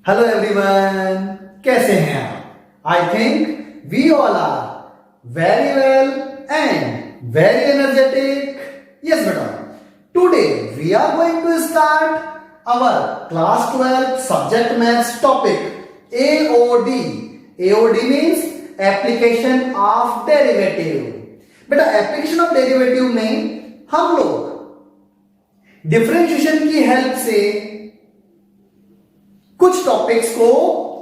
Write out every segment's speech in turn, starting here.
Hello everyone, कैसे हैं आप? I think we all are very well and very energetic. Yes बेटा, today we are going to start our class 12 subject maths topic AOD. AOD means application of derivative. बेटा, application of derivative में हम लोग differentiation की help से कुछ topics को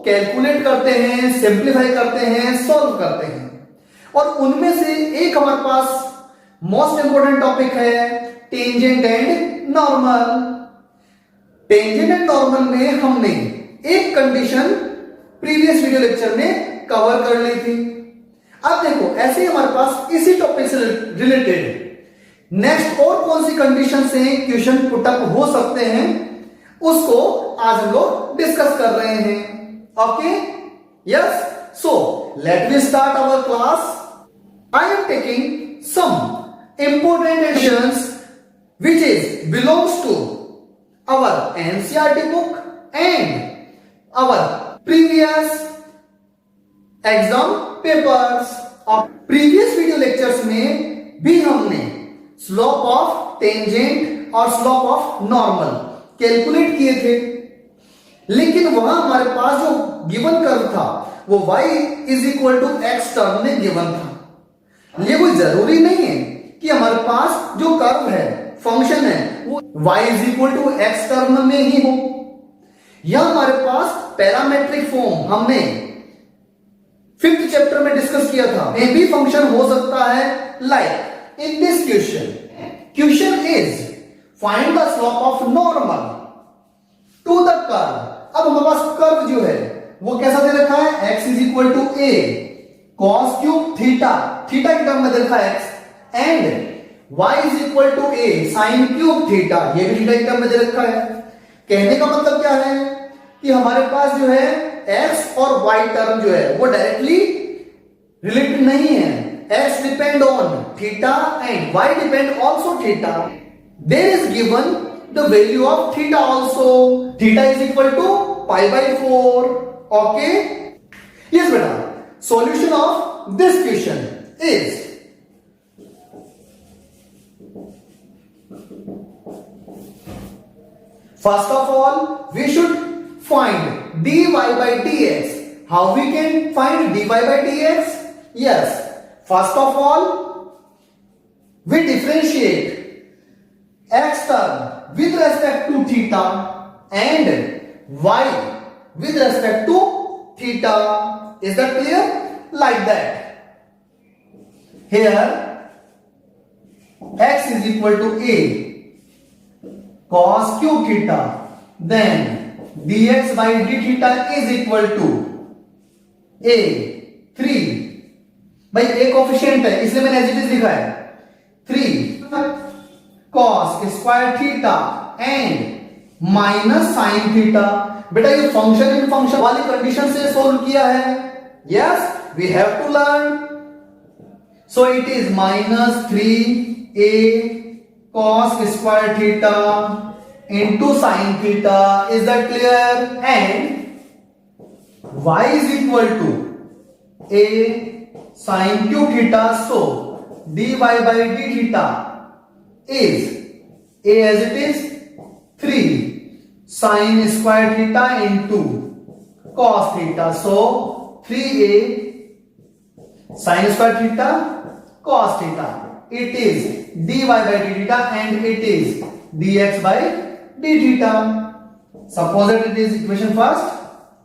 calculate करते हैं, सिंप्लीफाई करते हैं, सॉल्व करते हैं. और उनमें से एक हमारे पास मोस्ट इंपोर्टेंट टॉपिक है tangent and normal. Tangent and normal में हमने एक कंडीशन प्रीवियस वीडियो लेक्चर में कवर कर ली थी. अब देखो, ऐसे ही हमारे पास इसी टॉपिक से रिलेटेड नेक्स्ट और कौन सी कंडीशन से क्वेश्चन पुटअप हो सकते हैं, उसको आज हम लोग डिस्कस कर रहे हैं. Okay, yes. So let we start our class. I am taking some important editions which is belongs to our NCERT book and our previous exam papers. और प्रीवियस वीडियो लेक्चर्स में भी हमने स्लोप ऑफ टेंजेंट और slope of normal calculate किए थे, लेकिन वहां हमारे पास जो गिवन कर्व था वो y is equal to x term में गिवन था. ये कोई जरूरी नहीं है कि हमारे पास जो कर्व है, फंक्शन है, वो y is equal to x term में ही हो. यह हमारे पास पैरामेट्रिक फॉर्म हमने 5th चैप्टर में डिस्कस किया था. ए भी फंक्शन हो सकता है like in this question is find the slope of normal to the curve. अब हमारे पास कर्व जो है वो कैसा दे रखा है, x is equal to a cos cube theta, theta के टर्म में दे रखा है x, and y is equal to a sin cube theta, ये भी थीटा के टर्म में दे रखा है. कहने का मतलब क्या है कि हमारे पास जो है x और y टर्म जो है वो डायरेक्टली रिलेटेड नहीं है. x depend on theta and y depend also theta. There is given the value of theta also. Theta is equal to pi by 4. Okay? Yes, beta. Solution of this question is first of all we should find dy by dx. How we can find dy by dx? Yes. First of all we differentiate x term with respect to theta and y with respect to theta. Is that clear? Like that. Here x is equal to a cos cube theta, then dx by d theta is equal to a 3. भाई a coefficient है इसलिए मैंने as it is लिखा है 3 cos square theta and minus sine theta. बेटा, ये function in function वाली condition से सोल्व किया है. Yes, we have to learn. So it is minus 3a cos square theta into sine theta. Is that clear? And y is equal to a sine cube theta. So dy by d theta is a as it is 3 sin square theta into cos theta. So 3a sin square theta cos theta. It is dy by d theta and it is dx by d theta. Suppose that it is equation first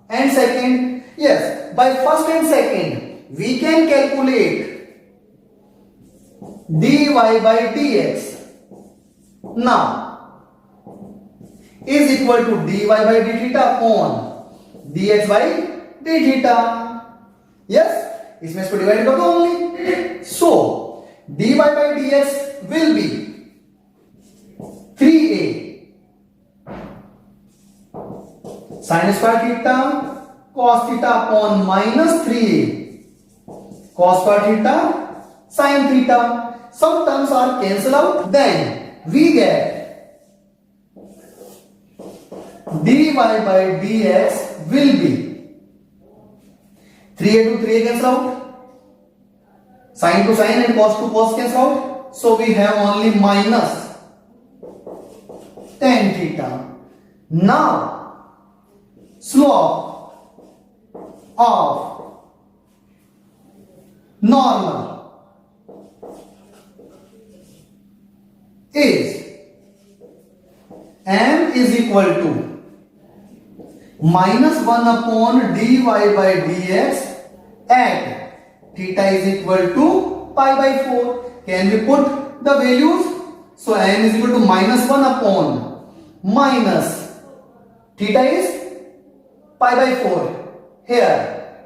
and second. Yes, by first and second we can calculate dy by dx. Now is equal to dy by d theta upon dx by d theta. Yes, इसमें इसको divide कर दो only. So dy by dx will be 3a sin square theta cos theta upon minus 3a cos square theta sin theta. Some terms are cancelled out, then we get dy by dx will be 3a to 3a cancel out, sin to sin and cos to cos cancel out, so we have only minus tan theta. Now slope of normal is m is equal to minus 1 upon dy by dx at theta is equal to pi by 4. Can we put the values? So m is equal to minus 1 upon minus theta is pi by 4 here,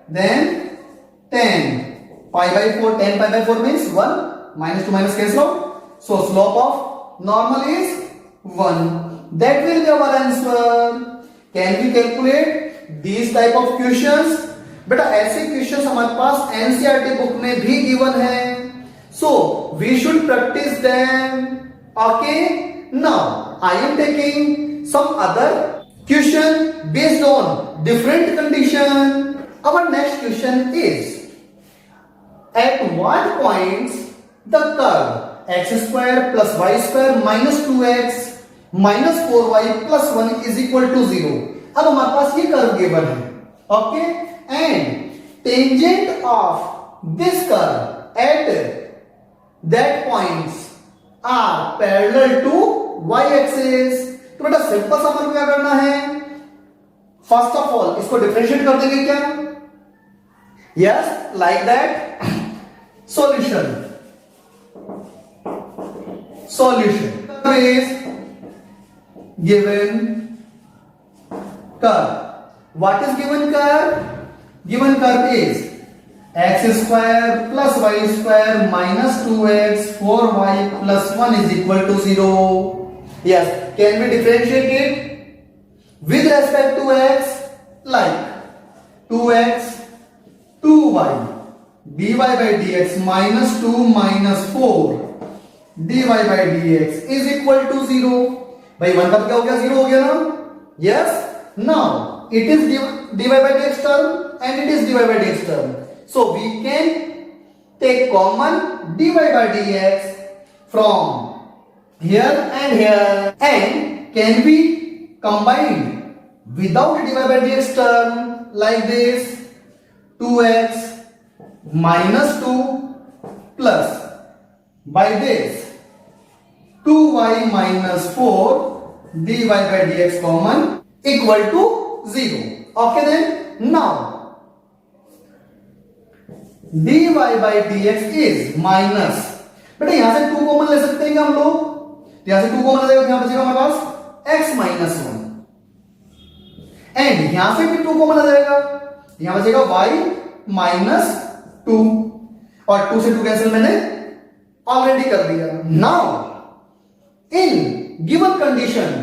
then 10 pi by 4, 10 pi by 4 means 1, minus to minus cancel out, so slope of normal is 1. That will be our answer. Can we calculate these type of questions? बेटा ऐसे questions हमारे पास NCERT book में भी given है, so we should practice them. Okay, now I am taking some other question based on different condition. Our next question is, at what points the curve x square plus y square minus 2x minus 4y plus 1 is equal to 0. अब हमारे पास ये curve given है, okay, and tangent of this curve at that points are parallel to y axis. तो बेटा simple सा हमें क्या करना है, फर्स्ट ऑफ ऑल इसको डिफरेंशिएट कर देंगे क्या, yes, like that. Solution is given curve. What is given curve? Given curve is x square plus y square minus 2x 4y plus 1 is equal to 0. Yes, can we differentiate it with respect to x, like 2x 2y dy by dx minus 2 minus 4 dy by dx is equal to 0. भाई 1 का क्या हो गया, 0 हो गया ना, yes. Now it is dy by dx term and it is dy by dx term, so we can take common dy by dx from here and here, and can be combined without dy by dx term like this, 2x minus 2 plus by this 2y minus 4 dy by dx common equal to 0. Okay, then now dy by dx is minus, बेटा यहां से 2 common ले सकते हैं क्या हम लोग, यहां से 2 कॉमन आ जाएगा, यहां बचेगा हमारे पास x minus 1, एंड यहां से भी 2 कॉमन आ जाएगा, यहां बचेगा y minus 2, और 2 से 2 कैंसिल मैंने ऑलरेडी कर दिया. Now in given condition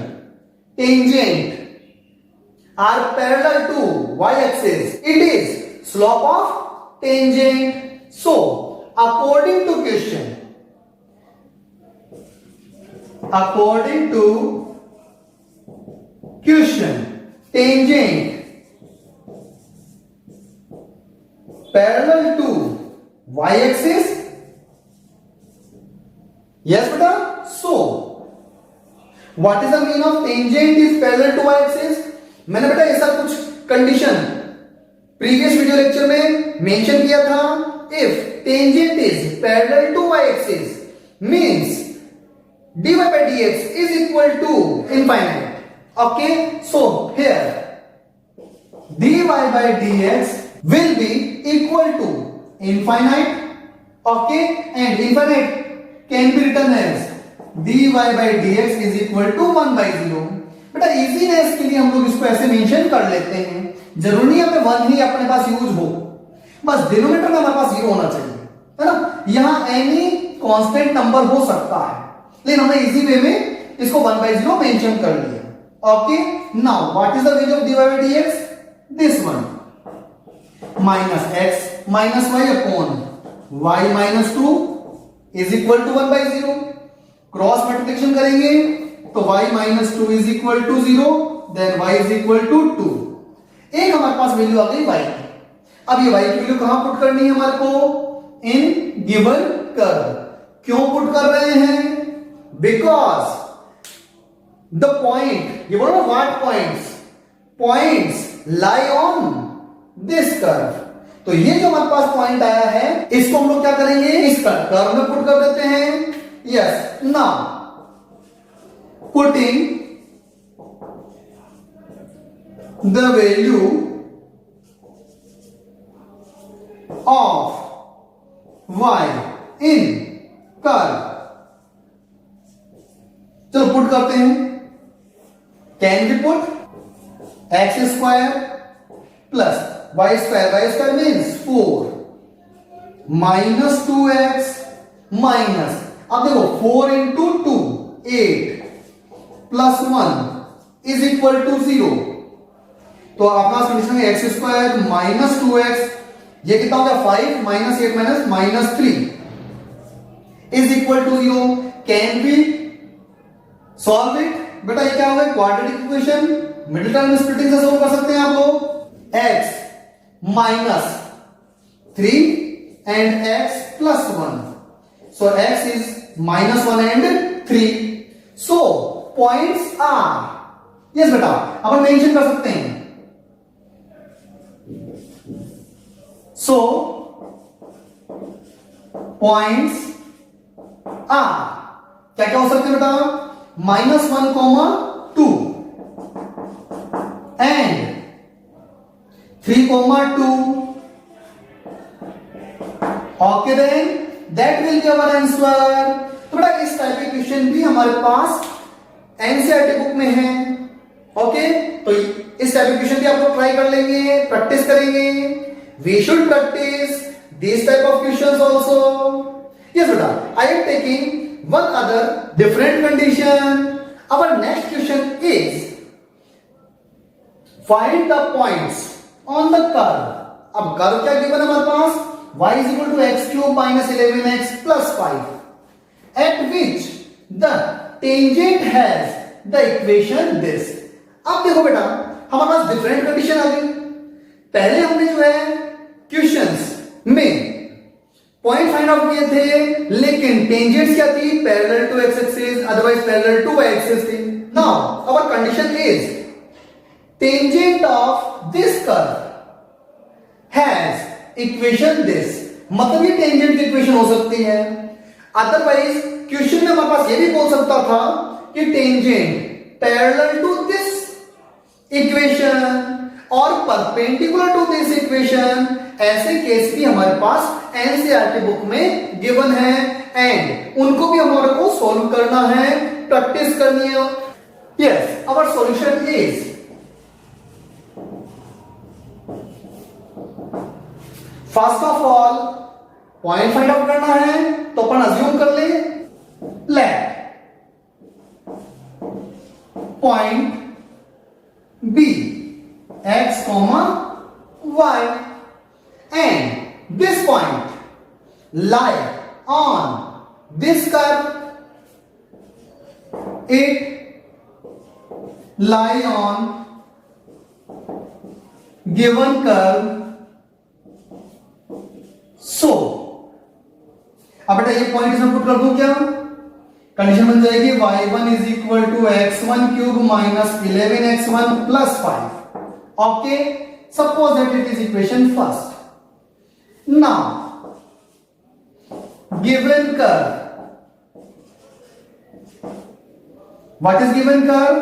tangent are parallel to y axis, it is slope of tangent. So according to question tangent parallel to y axis, yes beta. So what is the meaning of tangent is parallel to y axis? मैंने बेटा ऐसा कुछ condition previous video lecture में mention किया था. If tangent is parallel to y axis means dy by dx is equal to infinite. Okay, so here dy by dx will be equal to infinite. Okay, and infinite can be written as dy by dx is equal to 1 by 0. बेटा easiness के लिए हम लोग इसको ऐसे mention कर लेते हैं, जरूरी नहीं है 1 ही अपने पास यूज हो, बस डिनोमिनेटर में हमारे पास 0 होना चाहिए, है ना. यहां एनी कांस्टेंट नंबर हो सकता है, लेकिन हमने इजी वे में इसको 1 by 0 मेंशन कर लिया. Okay, now what is the value of dy by dx? This one, minus x minus y upon y minus 2 is equal to 1 by 0. Cross multiplication करेंगे तो y minus 2 is equal to 0. Then y is equal to 2। एक हमारे पास value आ गई y की। अब ये y की value कहां पुट करनी है हमारे को? In given curve. क्यों पुट कर रहे हैं? बिकॉज द पॉइंट, ये बोलो what points lie on this curve. तो ये जो हमारे पास पॉइंट आया है, इसको हम लोग क्या करेंगे? इस कर्व में पुट कर देते हैं। Yes, now putting the value of y in curve. चलो पुट करते हैं। Can we put x square plus y square means 4 minus 2x minus, अब देखो 4 into 2 8 plus 1 is equal to 0। तो आपका कंडीशन में एक्स स्क्वायर माइनस 2x, ये कितना हो गया? 5 minus 8 minus 3 is equal to 0। Can be solve it? बेटा ये क्या होगा? Quadratic equation, middle term splitting से सोल्व कर सकते हैं आप लोग। x minus 3 and x plus 1, so x is -1 and 3, so points are, yes बेटा अपन मेंशन कर सकते हैं। so points are क्या क्या हो सकते हैं बेटा? -1, 2 and 3, 2। Okay then that will be our answer. तो बेटा इस टाइप के क्वेश्चन भी हमारे पास एनसीईआरटी बुक में है। ओके, तो इस टाइप के क्वेश्चन भी आप लोग ट्राई कर लेंगे, प्रैक्टिस करेंगे। We should practice this type of questions also. Yes बेटा, I am taking one other different condition. Our next question is find the points on the curve. अब कर्व क्या गिवन है हमारे पास? y is equal to x cube minus 11x plus 5 at which the tangent has the equation this। अब देखो बेटा हमारे पास different condition आ गई। पहले हमने जो है क्वेश्चंस में पॉइंट फाइंड आउट किए थे, लेकिन टेंजेंट्स क्या थी? Parallel to x axis, otherwise parallel to y axis थी। Now our condition is tangent of this curve has equation this, मतलब ये टेंजेंट की इक्वेशन हो सकती है। अदरवाइज क्वेश्चन में हमारे पास ये भी बोल सकता था कि tangent parallel to this equation और परपेंडिकुलर टू दिस इक्वेशन। ऐसे केस भी हमारे पास एनसीईआरटी बुक में गिवन है एंड उनको भी हमारे को सॉल्व करना है, प्रैक्टिस करनी है। Yes, our solution is first of all point find out करना है, तो अपन अज्यूम कर ले let point be x, y and this point lie on this curve, it lie on given curve। सो अब बेटा ये पॉइंट इसमें पुट कर दूं क्या? कंडीशन बन जाएगी y1 is equal to x1 cube minus 11x1 plus 5। Okay, suppose that it is equation first. Now given curve, what is given curve?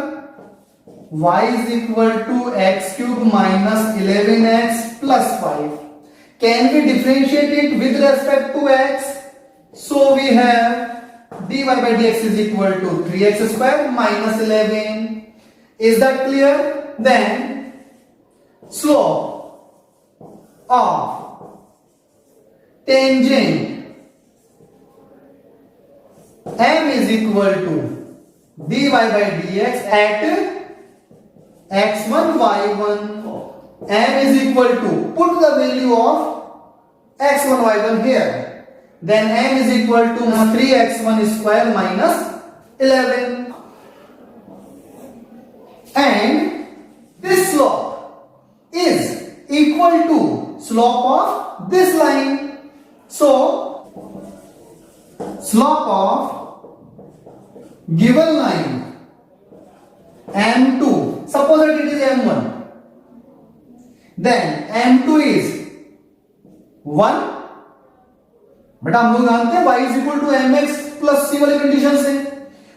y is equal to x cube minus 11x plus 5। Can we differentiate it with respect to x? So we have dy by dx is equal to 3x square minus 11. Is that clear? Then slope of tangent m is equal to dy by dx at x1 y1। m is equal to, put the value of x1 y1 here, then m is equal to 3x1 square minus 11 and this slope is equal to slope of this line. So slope of given line m2, suppose that it is m1, then m2 is 1, बेटा हम लोग जानते हैं y is equal to mx plus c वाली condition से,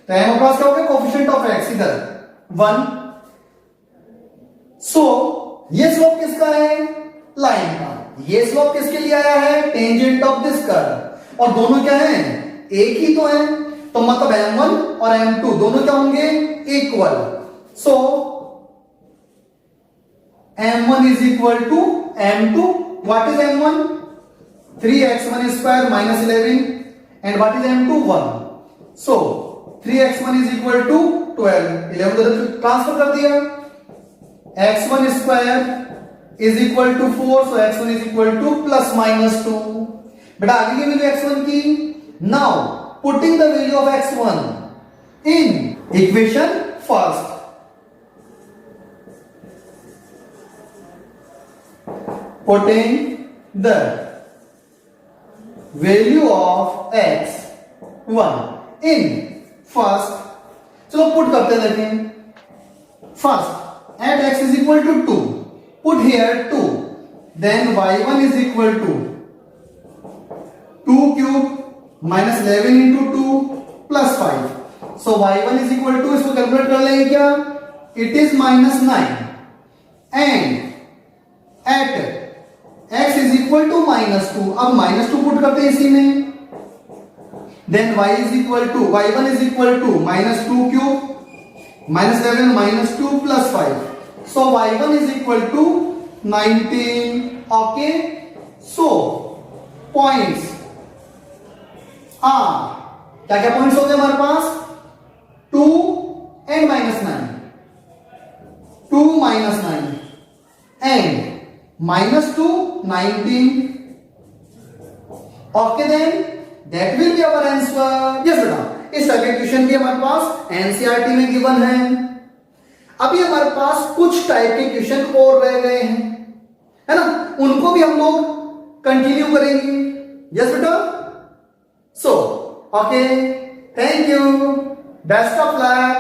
तो m अपने पास क्या हो गया, कोफिशिएंट ऑफ x इधर 1. सो ये स्लोप किसका है, लाइन का. ये स्लोप किसके लिए आया है, टेंजेंट ऑफ दिस कर्व. और दोनों क्या है, एक ही तो है, तो मतलब m1 और m2 दोनों क्या होंगे, equal. So m1 is equal to m2. What is m1? 3x1 square minus 11. And what is m2? 1. So 3x1 is equal to 12. 11 को ट्रांसफर कर दिया. x1 square is equal to 4. So x1 is equal to plus minus 2. बेटा आगे की value x1 की. Now putting the value of x1 in equation first. Putting the value of x1 in first. चलो put करते हैं, देखें. First at x is equal to 2, put here 2, then y1 is equal to 2 cube minus 11 into 2 plus 5. So y1 is equal to, इसको calculate कर लेंगे क्या, it is minus 9, and at x is equal to minus 2. अब minus 2 put करते हैं इसी में. Then y is equal to, y1 is equal to minus 2 cube minus 11 minus 2 plus 5. So y1 is equal to 19. Okay. So points are, क्या क्या points हो गए हमारे पास, 2 and minus 9, 2 minus 9 and minus 2 19. Okay, then that will be our answer. Yes बेटा, इस type के question भी हमारे पास एनसीईआरटी में गिवन है. अभी हमारे पास कुछ टाइप के क्वेश्चन और रह गए हैं, है ना, उनको भी हम लोग कंटिन्यू करेंगे. यस बेटा. So okay, thank you, best of luck.